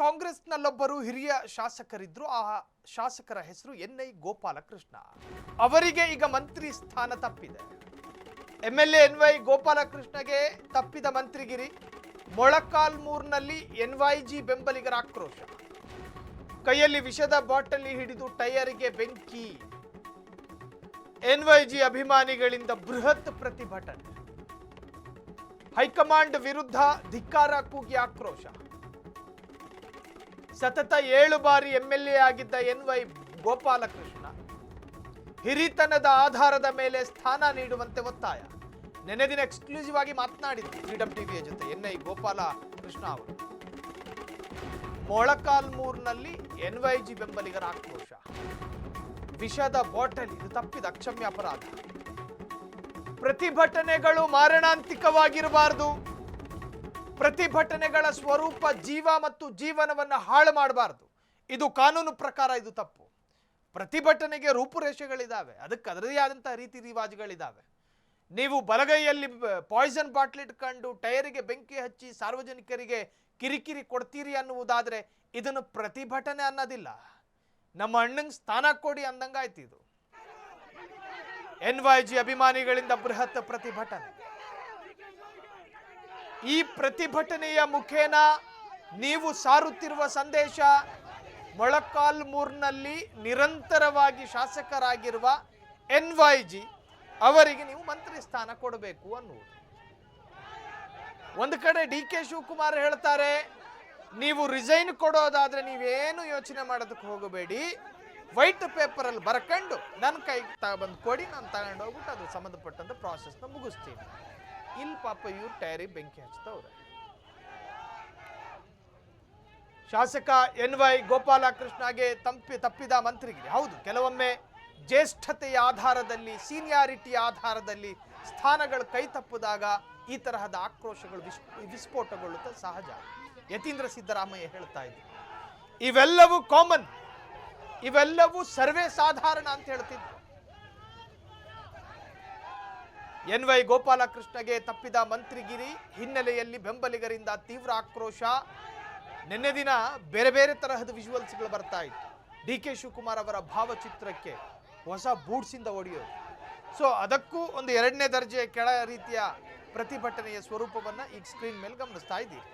ಕಾಂಗ್ರೆಸ್ನಲ್ಲೊಬ್ಬರು ಹಿರಿಯ ಶಾಸಕರಿದ್ರು. ಆ ಶಾಸಕರ ಹೆಸರು ಎನ್.ಐ. ಗೋಪಾಲಕೃಷ್ಣ. ಅವರಿಗೆ ಈಗ ಮಂತ್ರಿ ಸ್ಥಾನ ತಪ್ಪಿದೆ. ಎಂಎಲ್ಎ ಎನ್.ವೈ. ಗೋಪಾಲಕೃಷ್ಣಗೆ ತಪ್ಪಿದ ಮಂತ್ರಿಗಿರಿ. ಮೊಳಕಾಲ್ಮೂರಿನಲ್ಲಿ ಎನ್ವೈಜಿ ಬೆಂಬಲಿಗರ ಆಕ್ರೋಶ. ಕೈಯಲ್ಲಿ ವಿಷದ ಬಾಟಲಿ ಹಿಡಿದು ಟೈರ್ಗೆ ಬೆಂಕಿ. ಎನ್ವೈಜಿ ಅಭಿಮಾನಿಗಳಿಂದ ಬೃಹತ್ ಪ್ರತಿಭಟನೆ. ಹೈಕಮಾಂಡ್ ವಿರುದ್ಧ ಧಿಕ್ಕಾರ ಕೂಗಿ ಆಕ್ರೋಶ. ಸತತ 7 ಬಾರಿ ಎಂಎಲ್ಎ ಆಗಿದ್ದ ಎನ್.ವೈ. ಗೋಪಾಲಕೃಷ್ಣ ಹಿರಿತನದ ಆಧಾರದ ಮೇಲೆ ಸ್ಥಾನ ನೀಡುವಂತೆ ಒತ್ತಾಯ. ನೆನ್ನೆ ದಿನ ಎಕ್ಸ್ಕ್ಲೂಸಿವ್ ಆಗಿ ಮಾತನಾಡಿದ್ರು ಫ್ರೀಡಂ ಟಿವಿಯ ಜೊತೆ ಎನ್.ಐ. ಗೋಪಾಲಕೃಷ್ಣ ಅವರು. ಮೊಳಕಾಲ್ಮೂರಿನಲ್ಲಿ ಎನ್ವೈಜಿ ಬೆಂಬಲಿಗರ ಆಕ್ರೋಶ. ವಿಷದ ಬಾಟಲ್, ಇದು ತಪ್ಪಿದ ಅಕ್ಷಮ್ಯ ಅಪರಾಧ. ಪ್ರತಿಭಟನೆಗಳು ಮಾರಣಾಂತಿಕವಾಗಿರಬಾರದು. ಪ್ರತಿಭಟನೆಗಳ ಸ್ವರೂಪ ಜೀವ ಮತ್ತು ಜೀವನವನ್ನು ಹಾಳು ಮಾಡಬಾರದು. ಇದು ಕಾನೂನು ಪ್ರಕಾರ ಇದು ತಪ್ಪು. ಪ್ರತಿಭಟನೆಗೆ ರೂಪುರೇಷೆಗಳಿದ್ದಾವೆ, ಅದಕ್ಕೆ ಅದರದೇ ಆದಂತಹ ರೀತಿ ರಿವಾಜುಗಳಿದ್ದಾವೆ. ನೀವು ಬಲಗೈಯಲ್ಲಿ ಪಾಯ್ಸನ್ ಬಾಟ್ಲ್ ಇಟ್ಕೊಂಡು ಟೈರಿಗೆ ಬೆಂಕಿ ಹಚ್ಚಿ ಸಾರ್ವಜನಿಕರಿಗೆ ಕಿರಿಕಿರಿ ಕೊಡ್ತೀರಿ ಅನ್ನುವುದಾದ್ರೆ ಇದನ್ನು ಪ್ರತಿಭಟನೆ ಅನ್ನೋದಿಲ್ಲ. ನಮ್ಮ ಅಣ್ಣಂಗೆ ಸ್ಥಾನ ಕೊಡಿ ಅಂದಂಗಾಯ್ತು. ಇದು ಎನ್ವೈಜಿ ಅಭಿಮಾನಿಗಳಿಂದ ಬೃಹತ್ ಪ್ರತಿಭಟನೆ. ಈ ಪ್ರತಿಭಟನೆಯ ಮುಖೇನ ನೀವು ಸಾರುತ್ತಿರುವ ಸಂದೇಶ ಮೊಳಕಾಲ್ಮೂರಿನಲ್ಲಿ ನಿರಂತರವಾಗಿ ಶಾಸಕರಾಗಿರುವ ಎನ್ವೈಜಿ ಅವರಿಗೆ ನೀವು ಮಂತ್ರಿ ಸ್ಥಾನ ಕೊಡಬೇಕು ಅನ್ನುವುದು. ಒಂದು ಕಡೆ ಡಿ.ಕೆ. ಶಿವಕುಮಾರ್ ಹೇಳ್ತಾರೆ, ನೀವು ರಿಸೈನ್ ಕೊಡೋದಾದ್ರೆ ನೀವೇನು ಯೋಚನೆ ಮಾಡೋದಕ್ಕೆ ಹೋಗಬೇಡಿ, ವೈಟ್ ಪೇಪರ್ ಅಲ್ಲಿ ಬರ್ಕೊಂಡು ನನ್ನ ಕೈಗೆ ತಗೊಂಡು ಕೊಡಿ, ನಾನು ತಗೊಂಡು ಹೋಗ್ಬಿಟ್ಟು ಅದು ಸಂಬಂಧಪಟ್ಟಂತ ಪ್ರಾಸೆಸ್ನ ಮುಗಿಸ್ತೀನಿ. ಇಲ್ಲಿ ಪಾಪ ಇವ್ರು ಟೈರಿಗೆ ಬೆಂಕಿ ಹಚ್ತವ್ರೆ. ಶಾಸಕ ಎನ್.ವೈ. ಗೋಪಾಲಕೃಷ್ಣಗೆ ತಪ್ಪಿದ ಮಂತ್ರಿಗಿರಿ. ಹೌದು, ಕೆಲವೊಮ್ಮೆ ಜ್ಯೇಷ್ಠತೆಯ ಆಧಾರದಲ್ಲಿ, ಸೀನಿಯಾರಿಟಿಯ ಆಧಾರದಲ್ಲಿ ಸ್ಥಾನಗಳು ಕೈ ತಪ್ಪಿದಾಗ ಈ ತರಹದ ಆಕ್ರೋಶಗಳು ವಿಸ್ಫೋಟಗೊಳ್ಳುತ್ತದೆ ಸಹಜ. ಯತೀಂದ್ರ ಸಿದ್ದರಾಮಯ್ಯ ಹೇಳ್ತಾ ಇದ್ರು, ಇವೆಲ್ಲವೂ ಕಾಮನ್, ಇವೆಲ್ಲವೂ ಸರ್ವೇ ಸಾಧಾರಣ ಅಂತ ಹೇಳ್ತಿದ್ರು. ಎನ್.ವೈ. ಗೋಪಾಲಕೃಷ್ಣಗೆ ತಪ್ಪಿದ ಮಂತ್ರಿಗಿರಿ ಹಿನ್ನೆಲೆಯಲ್ಲಿ ಬೆಂಬಲಿಗರಿಂದ ತೀವ್ರ ಆಕ್ರೋಶ. ನಿನ್ನೆ ದಿನ ಬೇರೆ ಬೇರೆ ತರಹದ ವಿಜುವಲ್ಸ್ಗಳು ಬರ್ತಾ ಇತ್ತು. ಡಿ.ಕೆ. ಶಿವಕುಮಾರ್ ಅವರ ಭಾವಚಿತ್ರಕ್ಕೆ ಹೊಸ ಬೂಟ್ಸಿಂದ ಹೊಡೆಯೋದು. ಸೊ ಅದಕ್ಕೂ ಒಂದು 2ನೇ ದರ್ಜೆ ಕೆಳ ರೀತಿಯ ಪ್ರತಿಭಟನೆಯ ಸ್ವರೂಪವನ್ನು ಈಗ ಸ್ಕ್ರೀನ್ ಮೇಲೆ ಗಮನಿಸ್ತಾ ಇದ್ದೀರಿ.